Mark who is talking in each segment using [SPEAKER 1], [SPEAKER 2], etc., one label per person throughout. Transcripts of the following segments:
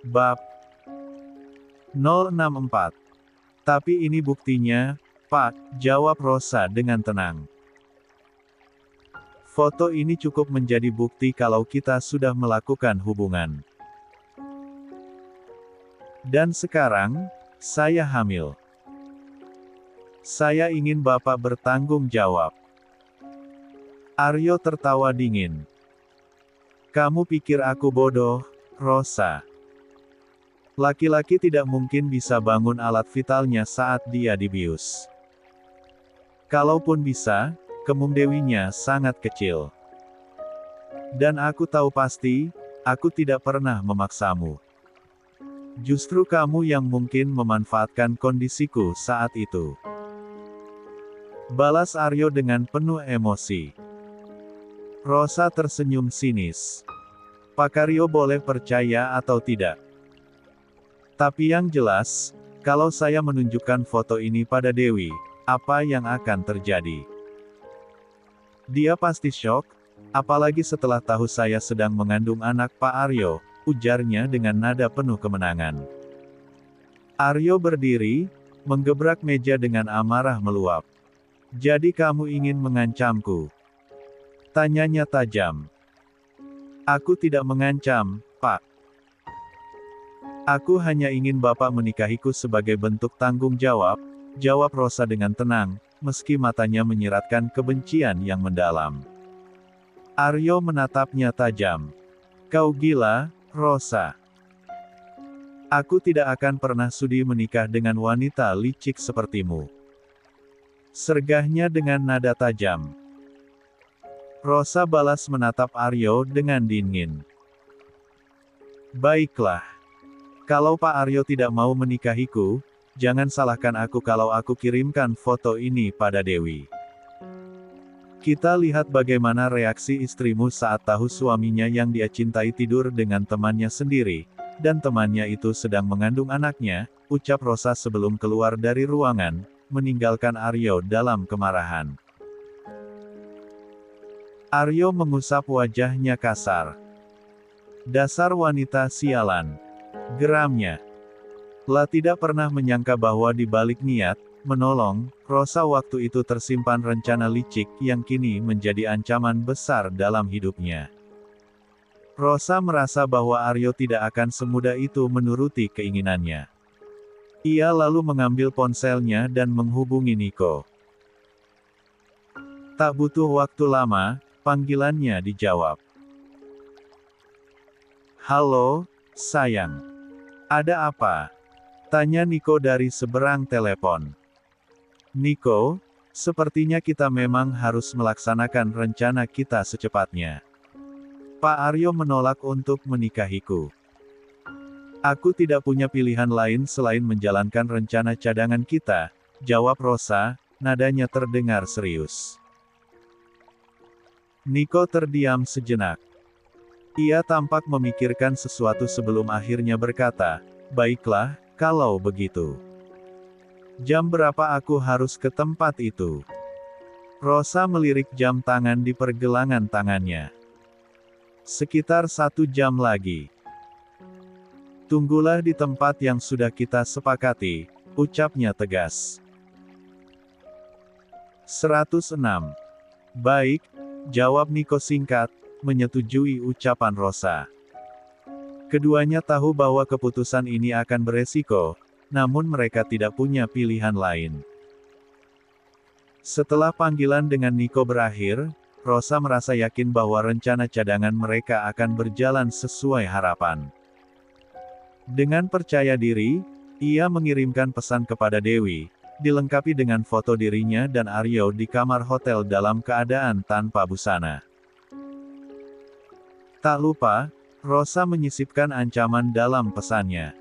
[SPEAKER 1] Bab 064. Tapi ini buktinya, Pak, jawab Rosa dengan tenang. Foto ini cukup menjadi bukti kalau kita sudah melakukan hubungan. Dan sekarang, saya hamil. Saya ingin Bapak bertanggung jawab. Aryo tertawa dingin. Kamu pikir aku bodoh, Rosa? Laki-laki tidak mungkin bisa bangun alat vitalnya saat dia dibius. Kalaupun bisa, kemung dewinya sangat kecil. Dan aku tahu pasti, aku tidak pernah memaksamu. Justru kamu yang mungkin memanfaatkan kondisiku saat itu. Balas Aryo dengan penuh emosi. Rosa tersenyum sinis. Pak Aryo boleh percaya atau tidak. Tapi yang jelas, kalau saya menunjukkan foto ini pada Dewi, apa yang akan terjadi? Dia pasti syok, apalagi setelah tahu saya sedang mengandung anak Pak Aryo, ujarnya dengan nada penuh kemenangan. Aryo berdiri, menggebrak meja dengan amarah meluap. Jadi kamu ingin mengancamku? Tanyanya tajam. Aku tidak mengancam, Pak. Aku hanya ingin Bapak menikahiku sebagai bentuk tanggung jawab, jawab Rosa dengan tenang, meski matanya menyiratkan kebencian yang mendalam. Aryo menatapnya tajam. Kau gila, Rosa. Aku tidak akan pernah sudi menikah dengan wanita licik sepertimu. Sergahnya dengan nada tajam. Rosa balas menatap Aryo dengan dingin. Baiklah. Kalau Pak Aryo tidak mau menikahiku, jangan salahkan aku kalau aku kirimkan foto ini pada Dewi. Kita lihat bagaimana reaksi istrimu saat tahu suaminya yang dia cintai tidur dengan temannya sendiri, dan temannya itu sedang mengandung anaknya, ucap Rosa sebelum keluar dari ruangan, meninggalkan Aryo dalam kemarahan. Aryo mengusap wajahnya kasar. Dasar wanita sialan. Geramnya. La tidak pernah menyangka bahwa di balik niat menolong Rosa waktu itu tersimpan rencana licik yang kini menjadi ancaman besar dalam hidupnya. Rosa merasa bahwa Aryo tidak akan semudah itu menuruti keinginannya. Ia lalu mengambil ponselnya dan menghubungi Niko. Tak butuh waktu lama, panggilannya dijawab. Halo, sayang. Ada apa? Tanya Niko dari seberang telepon. Niko, sepertinya kita memang harus melaksanakan rencana kita secepatnya. Pak Aryo menolak untuk menikahiku. Aku tidak punya pilihan lain selain menjalankan rencana cadangan kita, jawab Rosa, nadanya terdengar serius. Niko terdiam sejenak. Ia tampak memikirkan sesuatu sebelum akhirnya berkata, baiklah, kalau begitu. Jam berapa aku harus ke tempat itu? Rosa melirik jam tangan di pergelangan tangannya. Sekitar 1 jam lagi. Tunggulah di tempat yang sudah kita sepakati, ucapnya tegas. 106. Baik, jawab Niko singkat, menyetujui ucapan Rosa. Keduanya tahu bahwa keputusan ini akan beresiko, namun mereka tidak punya pilihan lain. Setelah panggilan dengan Niko berakhir, Rosa merasa yakin bahwa rencana cadangan mereka akan berjalan sesuai harapan. Dengan percaya diri, ia mengirimkan pesan kepada Dewi, dilengkapi dengan foto dirinya dan Aryo di kamar hotel dalam keadaan tanpa busana. Tak lupa, Rosa menyisipkan ancaman dalam pesannya.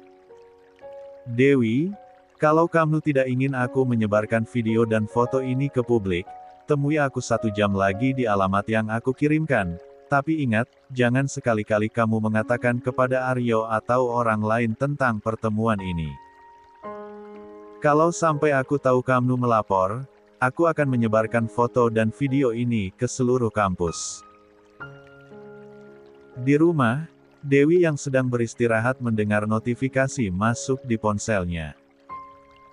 [SPEAKER 1] Dewi, kalau kamu tidak ingin aku menyebarkan video dan foto ini ke publik, temui aku 1 jam lagi di alamat yang aku kirimkan. Tapi ingat, jangan sekali-kali kamu mengatakan kepada Aryo atau orang lain tentang pertemuan ini. Kalau sampai aku tahu kamu melapor, aku akan menyebarkan foto dan video ini ke seluruh kampus. Di rumah, Dewi yang sedang beristirahat mendengar notifikasi masuk di ponselnya.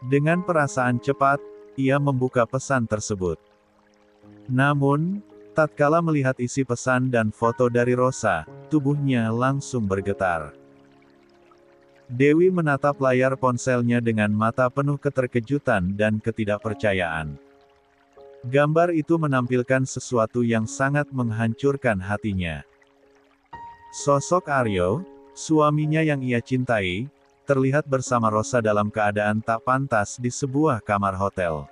[SPEAKER 1] Dengan perasaan cepat, ia membuka pesan tersebut. Namun, tatkala melihat isi pesan dan foto dari Rosa, tubuhnya langsung bergetar. Dewi menatap layar ponselnya dengan mata penuh keterkejutan dan ketidakpercayaan. Gambar itu menampilkan sesuatu yang sangat menghancurkan hatinya. Sosok Aryo, suaminya yang ia cintai, terlihat bersama Rosa dalam keadaan tak pantas di sebuah kamar hotel.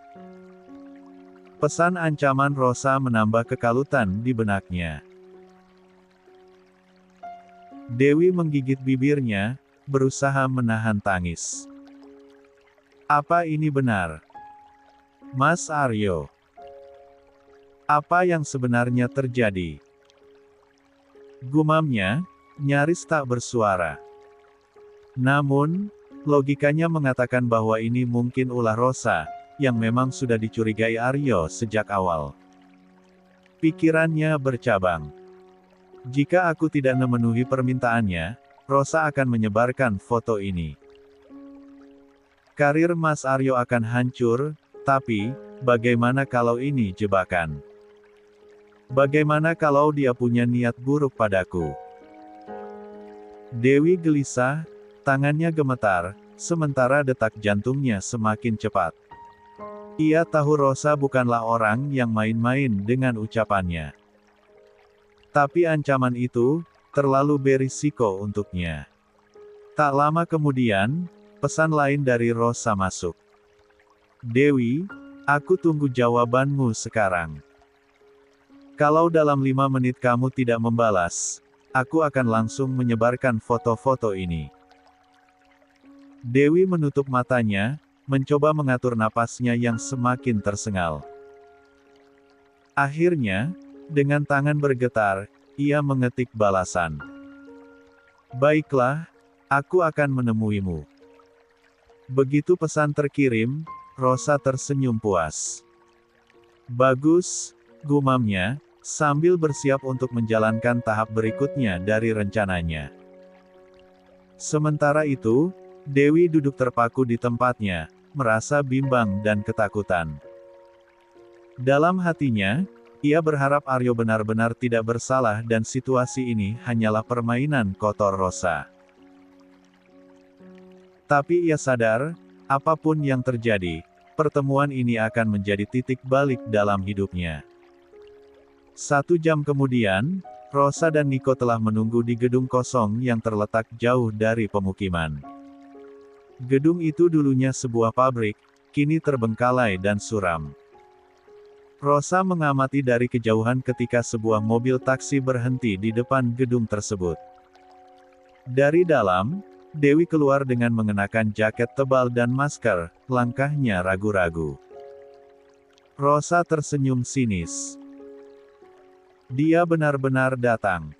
[SPEAKER 1] Pesan ancaman Rosa menambah kekalutan di benaknya. Dewi menggigit bibirnya, berusaha menahan tangis. Apa ini benar? Mas Aryo? Apa yang sebenarnya terjadi? Gumamnya, nyaris tak bersuara. Namun, logikanya mengatakan bahwa ini mungkin ulah Rosa, yang memang sudah dicurigai Aryo sejak awal. Pikirannya bercabang. Jika aku tidak memenuhi permintaannya, Rosa akan menyebarkan foto ini. Karir Mas Aryo akan hancur, tapi, bagaimana kalau ini jebakan? Bagaimana kalau dia punya niat buruk padaku? Dewi gelisah, tangannya gemetar, sementara detak jantungnya semakin cepat. Ia tahu Rosa bukanlah orang yang main-main dengan ucapannya. Tapi ancaman itu, terlalu berisiko untuknya. Tak lama kemudian, pesan lain dari Rosa masuk. Dewi, aku tunggu jawabanmu sekarang. Kalau dalam 5 menit kamu tidak membalas, aku akan langsung menyebarkan foto-foto ini. Dewi menutup matanya, mencoba mengatur napasnya yang semakin tersengal. Akhirnya, dengan tangan bergetar, ia mengetik balasan. Baiklah, aku akan menemuimu. Begitu pesan terkirim, Rosa tersenyum puas. Bagus, gumamnya, sambil bersiap untuk menjalankan tahap berikutnya dari rencananya. Sementara itu, Dewi duduk terpaku di tempatnya, merasa bimbang dan ketakutan. Dalam hatinya, ia berharap Aryo benar-benar tidak bersalah dan situasi ini hanyalah permainan kotor Rosa. Tapi ia sadar, apapun yang terjadi, pertemuan ini akan menjadi titik balik dalam hidupnya. 1 jam kemudian, Rosa dan Niko telah menunggu di gedung kosong yang terletak jauh dari pemukiman. Gedung itu dulunya sebuah pabrik, kini terbengkalai dan suram. Rosa mengamati dari kejauhan ketika sebuah mobil taksi berhenti di depan gedung tersebut. Dari dalam, Dewi keluar dengan mengenakan jaket tebal dan masker, langkahnya ragu-ragu. Rosa tersenyum sinis. Dia benar-benar datang.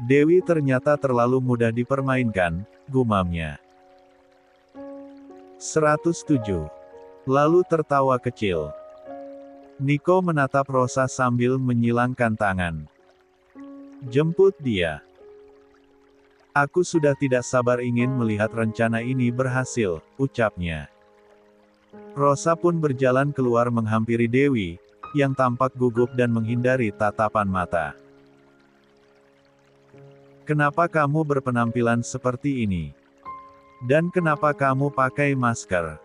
[SPEAKER 1] Dewi ternyata terlalu mudah dipermainkan, gumamnya. 107. Lalu tertawa kecil. Niko menatap Rosa sambil menyilangkan tangan. Jemput dia. Aku sudah tidak sabar ingin melihat rencana ini berhasil, ucapnya. Rosa pun berjalan keluar menghampiri Dewi, yang tampak gugup dan menghindari tatapan mata. Kenapa kamu berpenampilan seperti ini? Dan kenapa kamu pakai masker?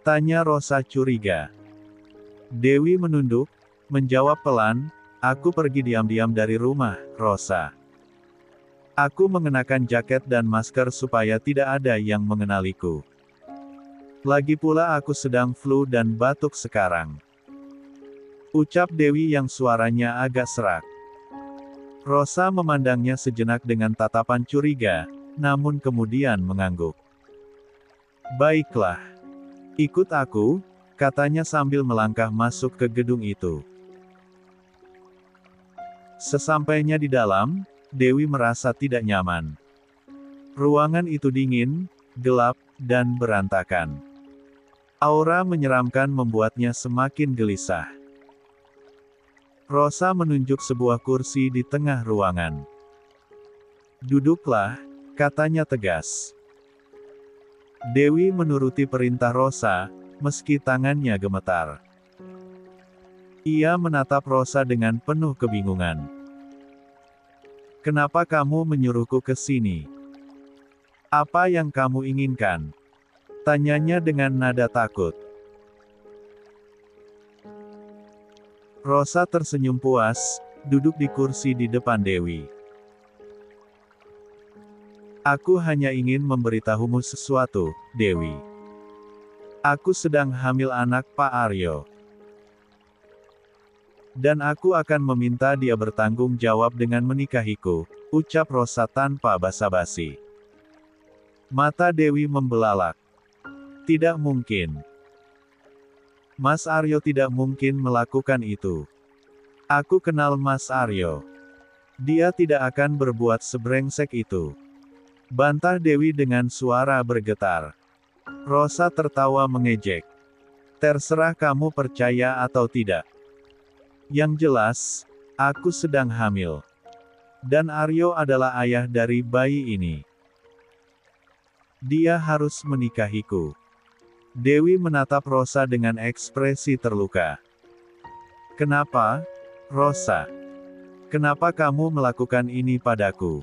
[SPEAKER 1] Tanya Rosa curiga. Dewi menunduk, menjawab pelan, aku pergi diam-diam dari rumah, Rosa. Aku mengenakan jaket dan masker supaya tidak ada yang mengenaliku. Lagi pula aku sedang flu dan batuk sekarang. Ucap Dewi yang suaranya agak serak. Rosa memandangnya sejenak dengan tatapan curiga, namun kemudian mengangguk. Baiklah. Ikut aku, katanya sambil melangkah masuk ke gedung itu. Sesampainya di dalam, Dewi merasa tidak nyaman. Ruangan itu dingin, gelap, dan berantakan. Aura menyeramkan membuatnya semakin gelisah. Rosa menunjuk sebuah kursi di tengah ruangan. Duduklah, katanya tegas. Dewi menuruti perintah Rosa, meski tangannya gemetar. Ia menatap Rosa dengan penuh kebingungan. Kenapa kamu menyuruhku ke sini? Apa yang kamu inginkan? Tanyanya dengan nada takut. Rosa tersenyum puas, duduk di kursi di depan Dewi. Aku hanya ingin memberitahumu sesuatu, Dewi. Aku sedang hamil anak Pak Aryo. Dan aku akan meminta dia bertanggung jawab dengan menikahiku, ucap Rosa tanpa basa-basi. Mata Dewi membelalak. Tidak mungkin. Mas Aryo tidak mungkin melakukan itu. Aku kenal Mas Aryo. Dia tidak akan berbuat sebrengsek itu. Bantah Dewi dengan suara bergetar. Rosa tertawa mengejek. Terserah kamu percaya atau tidak. Yang jelas, aku sedang hamil. Dan Aryo adalah ayah dari bayi ini. Dia harus menikahiku. Dewi menatap Rosa dengan ekspresi terluka. Kenapa, Rosa? Kenapa kamu melakukan ini padaku?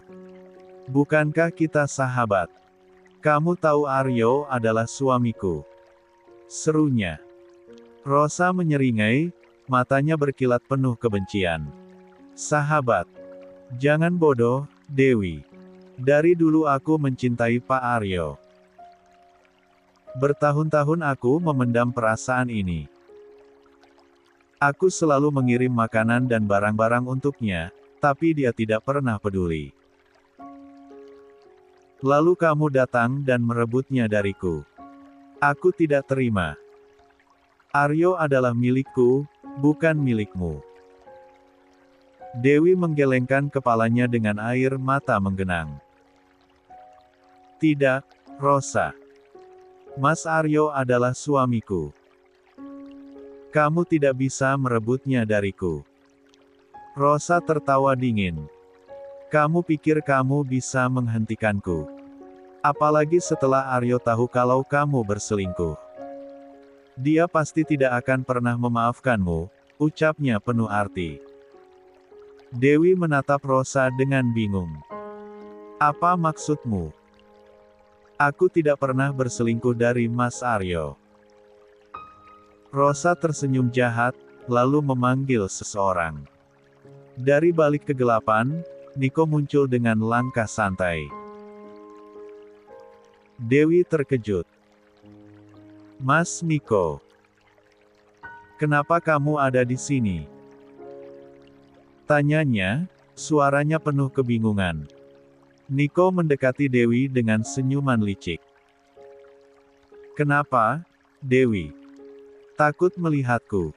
[SPEAKER 1] Bukankah kita sahabat? Kamu tahu Aryo adalah suamiku. Serunya. Rosa menyeringai, matanya berkilat penuh kebencian. Sahabat. Jangan bodoh, Dewi. Dari dulu aku mencintai Pak Aryo. Bertahun-tahun aku memendam perasaan ini. Aku selalu mengirim makanan dan barang-barang untuknya, tapi dia tidak pernah peduli. Lalu kamu datang dan merebutnya dariku. Aku tidak terima. Aryo adalah milikku, bukan milikmu. Dewi menggelengkan kepalanya dengan air mata menggenang. Tidak, Rosa. Mas Aryo adalah suamiku. Kamu tidak bisa merebutnya dariku. Rosa tertawa dingin. Kamu pikir kamu bisa menghentikanku? Apalagi setelah Aryo tahu kalau kamu berselingkuh. Dia pasti tidak akan pernah memaafkanmu, ucapnya penuh arti. Dewi menatap Rosa dengan bingung. Apa maksudmu? Aku tidak pernah berselingkuh dari Mas Aryo. Rosa tersenyum jahat, lalu memanggil seseorang. Dari balik kegelapan, Niko muncul dengan langkah santai. Dewi terkejut. Mas Niko. Kenapa kamu ada di sini? Tanyanya, suaranya penuh kebingungan. Niko mendekati Dewi dengan senyuman licik. Kenapa, Dewi? Takut melihatku?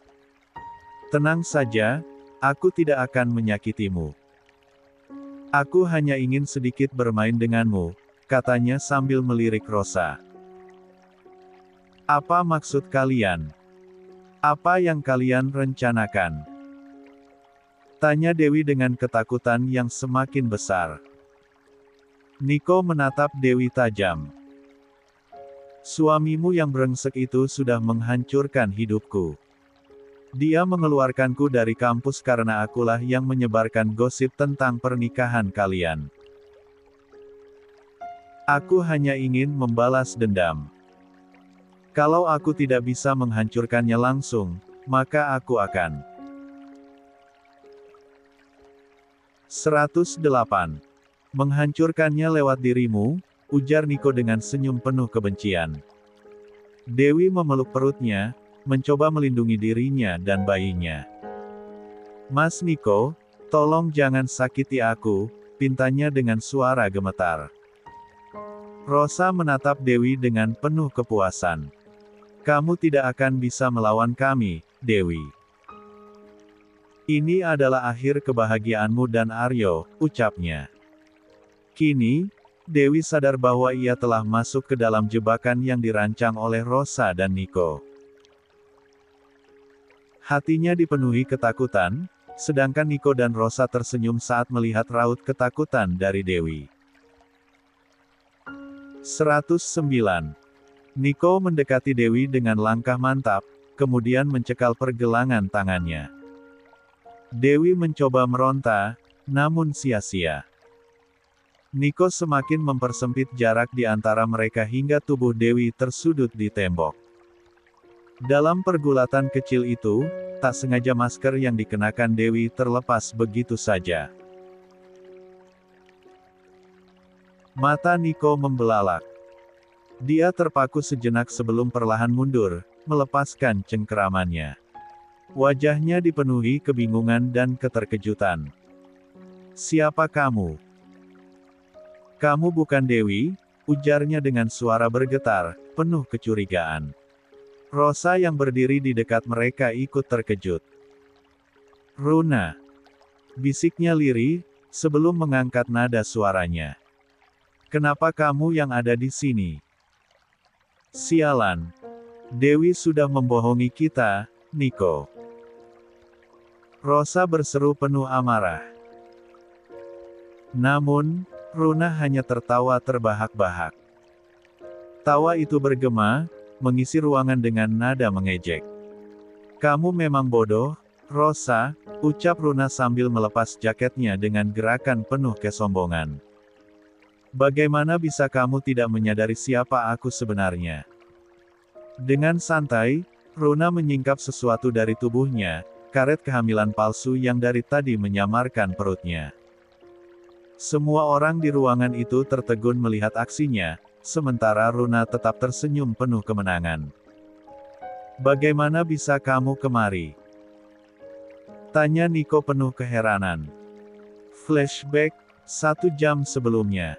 [SPEAKER 1] Tenang saja, aku tidak akan menyakitimu. Aku hanya ingin sedikit bermain denganmu, katanya sambil melirik Rosa. Apa maksud kalian? Apa yang kalian rencanakan? Tanya Dewi dengan ketakutan yang semakin besar. Niko menatap Dewi tajam. Suamimu yang brengsek itu sudah menghancurkan hidupku. Dia mengeluarkanku dari kampus karena akulah yang menyebarkan gosip tentang pernikahan kalian. Aku hanya ingin membalas dendam. Kalau aku tidak bisa menghancurkannya langsung, maka aku akan. 108. Menghancurkannya lewat dirimu, ujar Niko dengan senyum penuh kebencian. Dewi memeluk perutnya, mencoba melindungi dirinya dan bayinya. Mas Niko, tolong jangan sakiti aku, pintanya dengan suara gemetar. Rosa menatap Dewi dengan penuh kepuasan. Kamu tidak akan bisa melawan kami, Dewi. Ini adalah akhir kebahagiaanmu dan Aryo, ucapnya. Kini, Dewi sadar bahwa ia telah masuk ke dalam jebakan yang dirancang oleh Rosa dan Niko. Hatinya dipenuhi ketakutan, sedangkan Niko dan Rosa tersenyum saat melihat raut ketakutan dari Dewi. 109. Niko mendekati Dewi dengan langkah mantap, kemudian mencekal pergelangan tangannya. Dewi mencoba meronta, namun sia-sia. Niko semakin mempersempit jarak di antara mereka hingga tubuh Dewi tersudut di tembok. Dalam pergulatan kecil itu, tak sengaja masker yang dikenakan Dewi terlepas begitu saja. Mata Niko membelalak. Dia terpaku sejenak sebelum perlahan mundur, melepaskan cengkeramannya. Wajahnya dipenuhi kebingungan dan keterkejutan. "Siapa kamu?" "Kamu bukan Dewi," ujarnya dengan suara bergetar, penuh kecurigaan. Rosa yang berdiri di dekat mereka ikut terkejut. "Runa," bisiknya lirih, sebelum mengangkat nada suaranya. "Kenapa kamu yang ada di sini?" "Sialan. Dewi sudah membohongi kita, Niko." Rosa berseru penuh amarah. Namun, Runa hanya tertawa terbahak-bahak. Tawa itu bergema, mengisi ruangan dengan nada mengejek. "Kamu memang bodoh, Rosa," ucap Runa sambil melepas jaketnya dengan gerakan penuh kesombongan. "Bagaimana bisa kamu tidak menyadari siapa aku sebenarnya?" Dengan santai, Runa menyingkap sesuatu dari tubuhnya, karet kehamilan palsu yang dari tadi menyamarkan perutnya. Semua orang di ruangan itu tertegun melihat aksinya, sementara Runa tetap tersenyum penuh kemenangan. "Bagaimana bisa kamu kemari?" tanya Niko penuh keheranan. Flashback, 1 jam sebelumnya.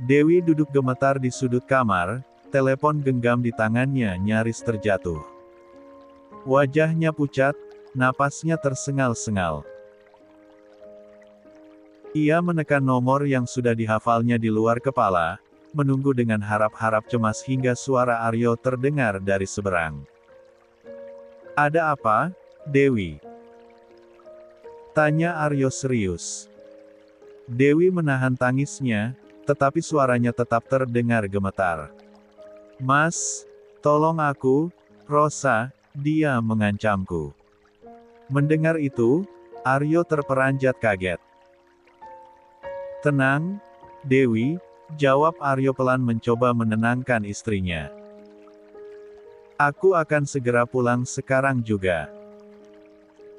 [SPEAKER 1] Dewi duduk gemetar di sudut kamar, telepon genggam di tangannya nyaris terjatuh. Wajahnya pucat, napasnya tersengal-sengal. Ia menekan nomor yang sudah dihafalnya di luar kepala, menunggu dengan harap-harap cemas hingga suara Aryo terdengar dari seberang. "Ada apa, Dewi?" tanya Aryo serius. Dewi menahan tangisnya, tetapi suaranya tetap terdengar gemetar. "Mas, tolong aku, Rosa, dia mengancamku." Mendengar itu, Aryo terperanjat kaget. "Tenang, Dewi," jawab Aryo pelan mencoba menenangkan istrinya. "Aku akan segera pulang sekarang juga."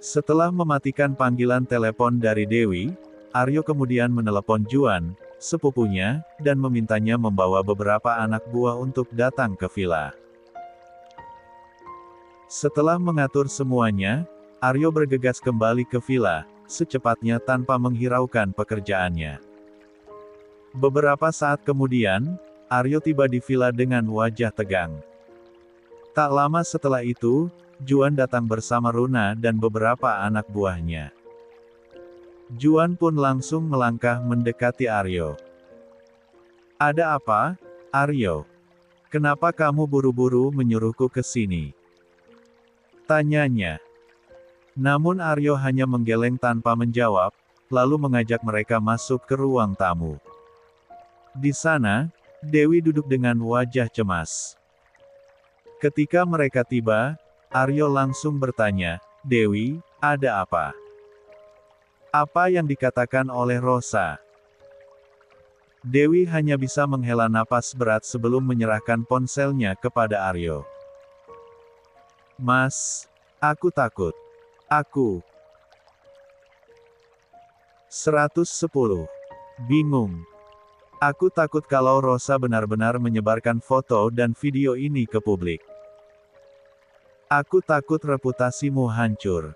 [SPEAKER 1] Setelah mematikan panggilan telepon dari Dewi, Aryo kemudian menelepon Juan, sepupunya, dan memintanya membawa beberapa anak buah untuk datang ke villa. Setelah mengatur semuanya, Aryo bergegas kembali ke villa, secepatnya tanpa menghiraukan pekerjaannya. Beberapa saat kemudian, Aryo tiba di villa dengan wajah tegang. Tak lama setelah itu, Juan datang bersama Runa dan beberapa anak buahnya. Juan pun langsung melangkah mendekati Aryo. "Ada apa, Aryo? Kenapa kamu buru-buru menyuruhku ke sini?" tanyanya. Namun Aryo hanya menggeleng tanpa menjawab, lalu mengajak mereka masuk ke ruang tamu. Di sana, Dewi duduk dengan wajah cemas. Ketika mereka tiba, Aryo langsung bertanya, "Dewi, ada apa?" "Apa yang dikatakan oleh Rosa?" Dewi hanya bisa menghela napas berat sebelum menyerahkan ponselnya kepada Aryo. "Mas, aku takut. Aku..." 110. Bingung. "Aku takut kalau Rosa benar-benar menyebarkan foto dan video ini ke publik. Aku takut reputasimu hancur."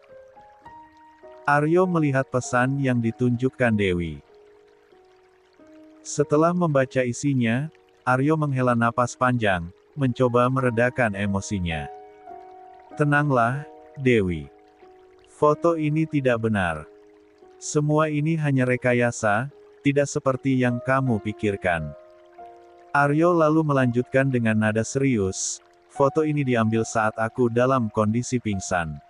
[SPEAKER 1] Aryo melihat pesan yang ditunjukkan Dewi. Setelah membaca isinya, Aryo menghela napas panjang, mencoba meredakan emosinya. "Tenanglah, Dewi. Foto ini tidak benar. Semua ini hanya rekayasa, tidak seperti yang kamu pikirkan." Aryo lalu melanjutkan dengan nada serius, "Foto ini diambil saat aku dalam kondisi pingsan.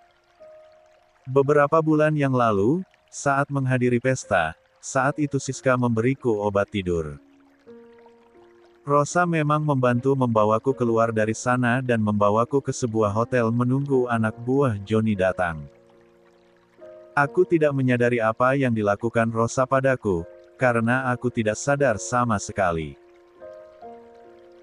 [SPEAKER 1] Beberapa bulan yang lalu, saat menghadiri pesta, saat itu Siska memberiku obat tidur. Rosa memang membantu membawaku keluar dari sana dan membawaku ke sebuah hotel menunggu anak buah Johnny datang. Aku tidak menyadari apa yang dilakukan Rosa padaku, karena aku tidak sadar sama sekali.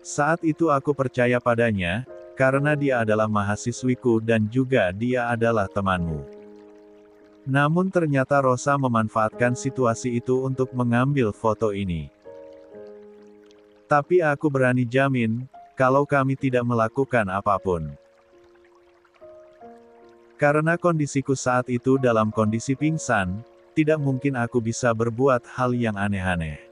[SPEAKER 1] Saat itu aku percaya padanya, karena dia adalah mahasiswiku dan juga dia adalah temanmu. Namun ternyata Rosa memanfaatkan situasi itu untuk mengambil foto ini. Tapi aku berani jamin, kalau kami tidak melakukan apapun. Karena kondisiku saat itu dalam kondisi pingsan, tidak mungkin aku bisa berbuat hal yang aneh-aneh.